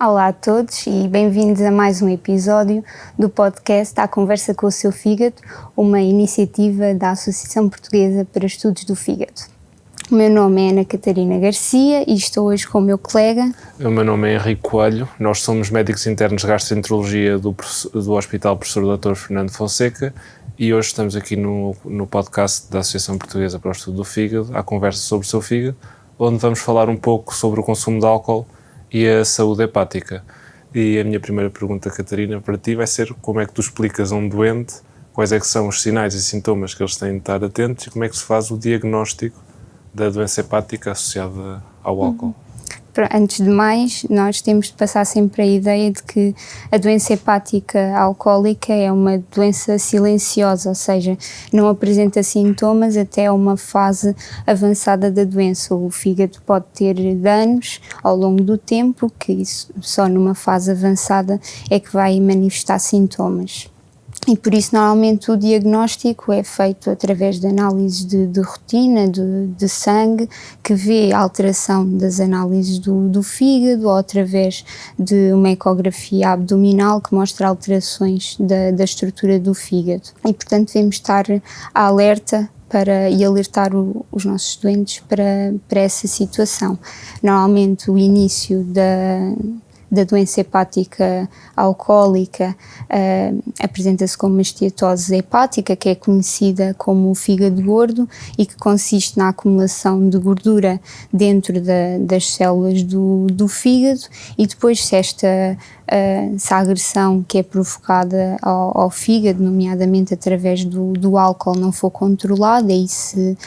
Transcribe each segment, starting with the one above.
Olá a todos e bem-vindos a mais um episódio do podcast À Conversa com o Seu Fígado, uma iniciativa da Associação Portuguesa para Estudos do Fígado. O meu nome é Ana Catarina Garcia e estou hoje com o meu colega. O meu nome é Henrique Coelho, nós somos médicos internos de gastroenterologia do Hospital Professor Dr. Fernando Fonseca e hoje estamos aqui no podcast da Associação Portuguesa para o Estudo do Fígado, À Conversa sobre o Seu Fígado, onde vamos falar um pouco sobre o consumo de álcool e a saúde hepática. E a minha primeira pergunta, Catarina, para ti vai ser como é que tu explicas a um doente quais é que são os sinais e sintomas que eles têm de estar atentos e como é que se faz o diagnóstico da doença hepática associada ao álcool. Antes de mais, nós temos de passar sempre a ideia de que a doença hepática alcoólica é uma doença silenciosa, ou seja, não apresenta sintomas até uma fase avançada da doença. O fígado pode ter danos ao longo do tempo, que isso, só numa fase avançada é que vai manifestar sintomas. E por isso normalmente o diagnóstico é feito através de análises de rotina, de sangue, que vê a alteração das análises do fígado, ou através de uma ecografia abdominal que mostra alterações da estrutura do fígado. E portanto devemos estar alerta e alertar os nossos doentes para essa situação. Normalmente o início da doença hepática alcoólica apresenta-se como uma esteatose hepática, que é conhecida como o fígado gordo e que consiste na acumulação de gordura dentro das células do fígado, e depois se essa agressão que é provocada ao fígado, nomeadamente através do álcool, não for controlada e se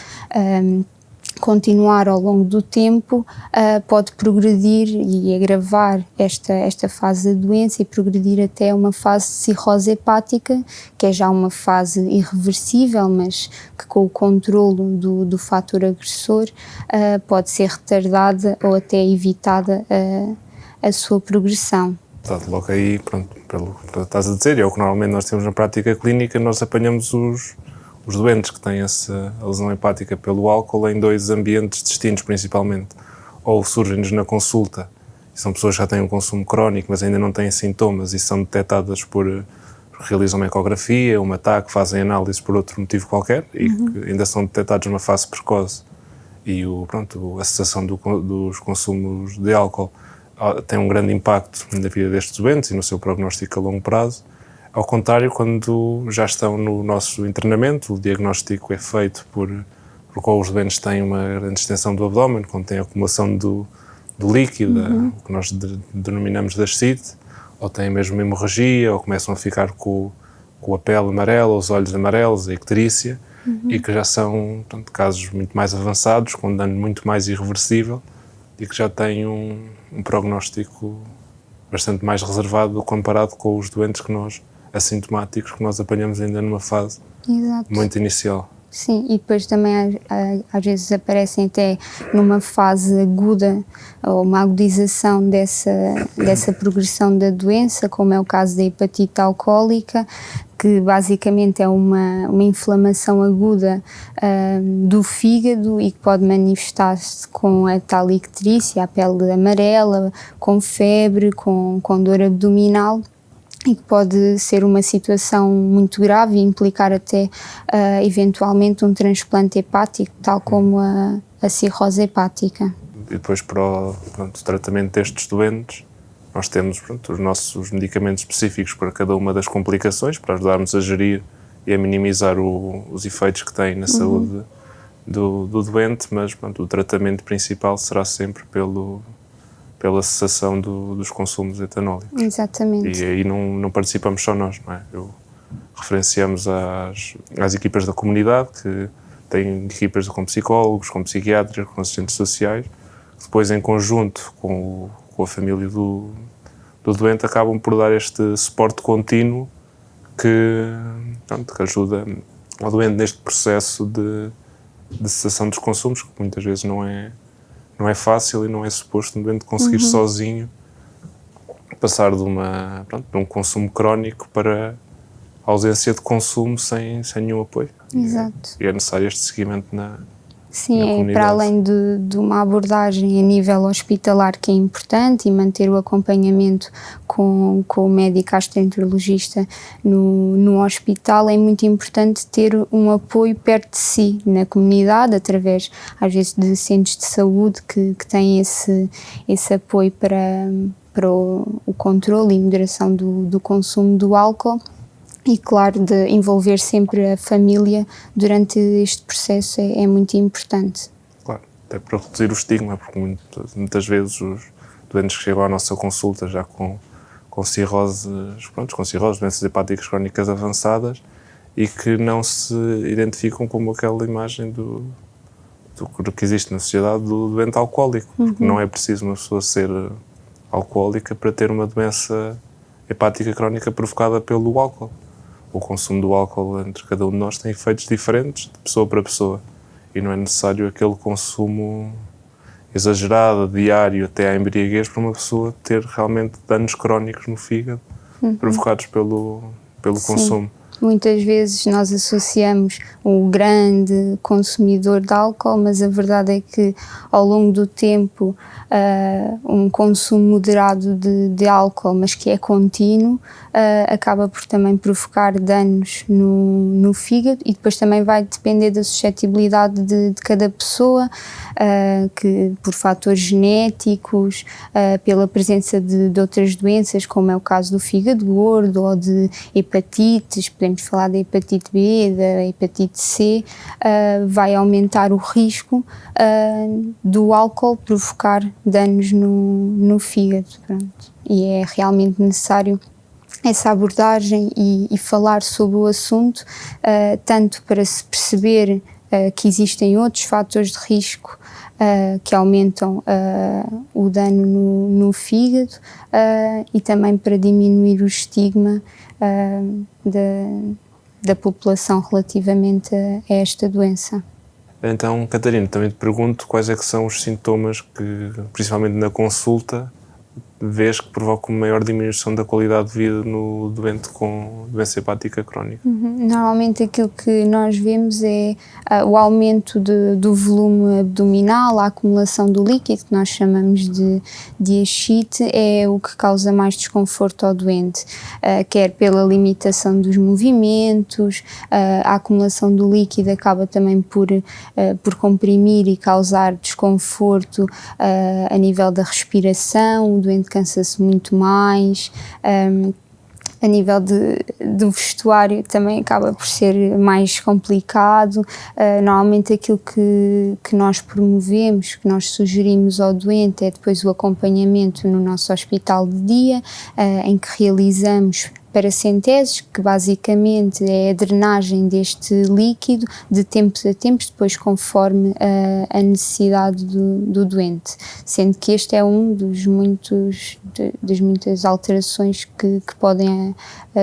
continuar ao longo do tempo, pode progredir e agravar esta fase da doença e progredir até uma fase de cirrose hepática, que é já uma fase irreversível, mas que com o controlo do fator agressor pode ser retardada ou até evitada a sua progressão. Logo aí, pronto, pelo que estás a dizer, é o que normalmente nós temos na prática clínica, nós apanhamos os doentes que têm essa lesão hepática pelo álcool em dois ambientes distintos principalmente. Ou surgem-nos na consulta, são pessoas que já têm um consumo crónico, mas ainda não têm sintomas e são detectadas realizam uma ecografia, um ataque, fazem análise por outro motivo qualquer e que ainda são detectados numa fase precoce. E a cessação dos consumos de álcool tem um grande impacto na vida destes doentes e no seu prognóstico a longo prazo. Ao contrário, quando já estão no nosso internamento, o diagnóstico é feito porque os doentes têm uma grande extensão do abdômen, quando tem acumulação do líquido, o que nós denominamos de ascite, ou têm mesmo hemorragia, ou começam a ficar com a pele amarela, os olhos amarelos, a icterícia, e que já são casos muito mais avançados, com dano muito mais irreversível, e que já têm um prognóstico bastante mais reservado comparado com os doentes assintomáticos que nós apanhamos ainda numa fase muito inicial. Sim, e depois também às vezes aparecem até numa fase aguda ou uma agudização dessa progressão da doença, como é o caso da hepatite alcoólica, que basicamente é uma inflamação aguda do fígado e que pode manifestar-se com a tal icterícia, a pele amarela, com febre, com dor abdominal, e que pode ser uma situação muito grave e implicar até eventualmente um transplante hepático, tal como a cirrose hepática. E depois para o tratamento destes doentes, nós temos os nossos medicamentos específicos para cada uma das complicações, para ajudarmos a gerir e a minimizar os efeitos que tem na saúde do doente, mas o tratamento principal será sempre pela cessação dos consumos etanólicos. Exatamente. E aí não participamos só nós, não é? Referenciamos às equipas da comunidade, que têm equipas com psicólogos, com psiquiatras, com assistentes sociais, que depois em conjunto com a família do doente acabam por dar este suporte contínuo que ajuda ao doente neste processo de cessação dos consumos, que muitas vezes não é fácil e não é suposto um doente conseguir sozinho passar de um consumo crónico para a ausência de consumo sem nenhum apoio. Exato. E é necessário este seguimento Sim, na é comunidade. para além de uma abordagem a nível hospitalar que é importante e manter o acompanhamento com o médico gastroenterologista no hospital, é muito importante ter um apoio perto de si, na comunidade, através às vezes de centros de saúde que têm esse apoio para o controle e moderação do consumo do álcool. E claro, de envolver sempre a família durante este processo é muito importante. Claro, até para reduzir o estigma, porque muitas vezes os doentes que chegam à nossa consulta já com cirroses, doenças hepáticas crónicas avançadas e que não se identificam como aquela imagem do que existe na sociedade do doente alcoólico. Porque não é preciso uma pessoa ser alcoólica para ter uma doença hepática crónica provocada pelo álcool. O consumo do álcool entre cada um de nós tem efeitos diferentes de pessoa para pessoa e não é necessário aquele consumo exagerado, diário, até à embriaguez, para uma pessoa ter realmente danos crónicos no fígado provocados pelo consumo. Muitas vezes nós associamos o grande consumidor de álcool, mas a verdade é que ao longo do tempo um consumo moderado de álcool, mas que é contínuo, acaba por também provocar danos no fígado e depois também vai depender da suscetibilidade de cada pessoa, que por fatores genéticos, pela presença de outras doenças, como é o caso do fígado gordo ou de hepatites, podemos falar da hepatite B, da hepatite C, vai aumentar o risco do álcool provocar danos no fígado. Pronto. E é realmente necessário essa abordagem e falar sobre o assunto, tanto para se perceber que existem outros fatores de risco que aumentam o dano no fígado e também para diminuir o estigma da população relativamente a esta doença. Então, Catarina, também te pergunto quais é que são os sintomas que, principalmente na consulta, vês que provocam maior diminuição da qualidade de vida no doente com doença hepática crónica? Normalmente aquilo que nós vemos é o aumento do volume abdominal, a acumulação do líquido, que nós chamamos de ascite, é o que causa mais desconforto ao doente, quer pela limitação dos movimentos, a acumulação do líquido acaba também por comprimir e causar desconforto a nível da respiração, o doente cansa-se muito mais. A nível do vestuário também acaba por ser mais complicado. Normalmente aquilo que nós promovemos, que nós sugerimos ao doente é depois o acompanhamento no nosso hospital de dia, em que realizamos paracenteses, que basicamente é a drenagem deste líquido de tempos a tempos, depois conforme a necessidade do doente, sendo que este é um das muitas alterações que podem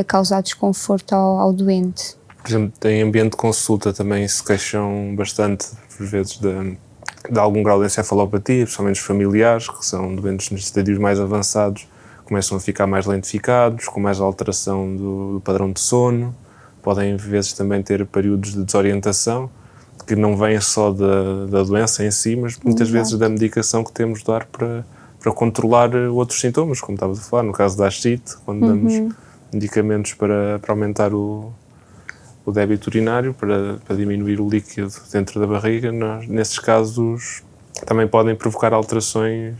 causar desconforto ao doente. Por exemplo, em ambiente de consulta também se queixam bastante, por vezes, de algum grau de encefalopatia, principalmente os familiares, que são doentes nos estadios mais avançados, começam a ficar mais lentificados, com mais alteração do padrão de sono, podem, às vezes, também ter períodos de desorientação, que não vêm só da doença em si, mas muitas vezes da medicação que temos de dar para controlar outros sintomas, como estavas a falar, no caso da ascite, quando damos medicamentos para aumentar o débito urinário, para diminuir o líquido dentro da barriga, nesses casos também podem provocar alterações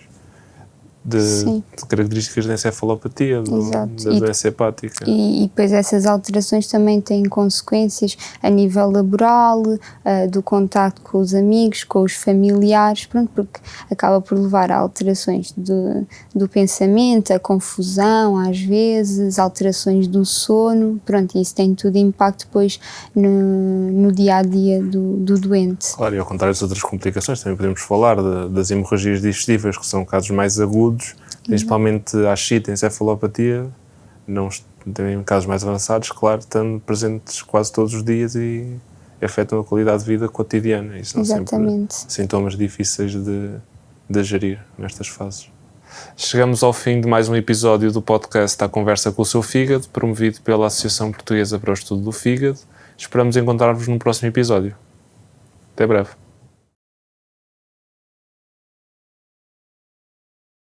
de características da encefalopatia, da doença hepática. E depois essas alterações também têm consequências a nível laboral, do contacto com os amigos, com os familiares, pronto, porque acaba por levar a alterações do pensamento, a confusão às vezes, alterações do sono, pronto, e isso tem tudo impacto depois no dia-a-dia do doente. Claro, e ao contrário das outras complicações, também podemos falar das hemorragias digestivas, que são casos mais agudos, principalmente a ascite, a encefalopatia, não tem casos mais avançados, claro, estão presentes quase todos os dias e afetam a qualidade de vida cotidiana. E são sempre sintomas difíceis de gerir nestas fases. Chegamos ao fim de mais um episódio do podcast A Conversa com o Seu Fígado, promovido pela Associação Portuguesa para o Estudo do Fígado. Esperamos encontrar-vos no próximo episódio. Até breve.